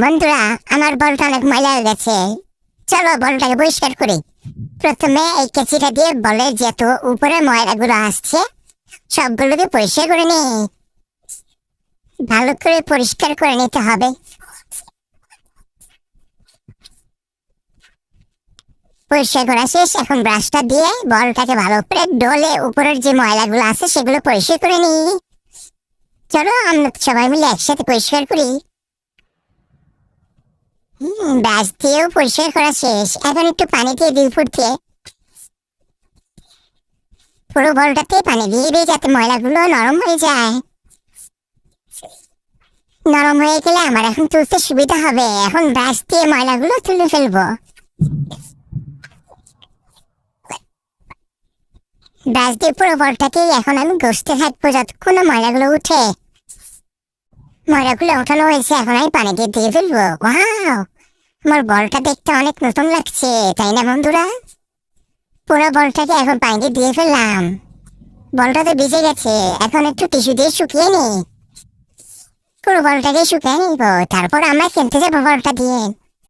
বন্ধুরা, আমার বলটা অনেক ময়লা হয়ে গেছে। চলো বলটাকে পরিষ্কার করি। প্রথমে এই কেঁচিটা দিয়ে বলের যত উপরে ময়লাগুলো আসছে সবগুলোকে পরিষ্কার করে নি। ভালো করে পরিষ্কার করে নিতে হবে। পরিষ্কার করা শেষ। এখন ব্রাশটা দিয়ে বলটাকে ভালো করে ডলে উপরের যে ময়লাগুলো আছে সেগুলো পরিষ্কার করে নি। চলো আমরা সবাই মিলে একসাথে পরিষ্কার করি। ব্রাশ দিয়েও পরিষ্কার করা শেষ। এখন একটু পানি দিয়ে দিই ফুটতে। পুরো বলটাতে পানি দিয়ে দিই যাতে ময়লাগুলো নরম হয়ে যায়। নরম হয়ে গেলে আমার এখন তুলতে সুবিধা হবে। এখন ব্রাশ দিয়ে ময়লাগুলো তুলে ফেলবো। ব্রাশ দিয়ে পুরো বলটাকে এখন আমি ঘষতে থাকবো যতক্ষণ না ময়লাগুলো উঠে। ময়লাগুলো ওঠানো হয়েছে, এখন আমি পানি দিয়ে ফেলবো। ওয়াও, আমার বলটা দেখতে অনেক নতুন লাগছে, তাই না বন্ধুরা? পুরো বলটাকে এখন পানি দিয়ে ফেললাম। বলটা তো ভিজে গেছে, এখন একটু টিস্যু দিয়ে শুকিয়ে নি। পুরো বলটাকে শুকিয়ে নিব, তারপর আমরা খেলতে যাবো বলটা দিয়ে।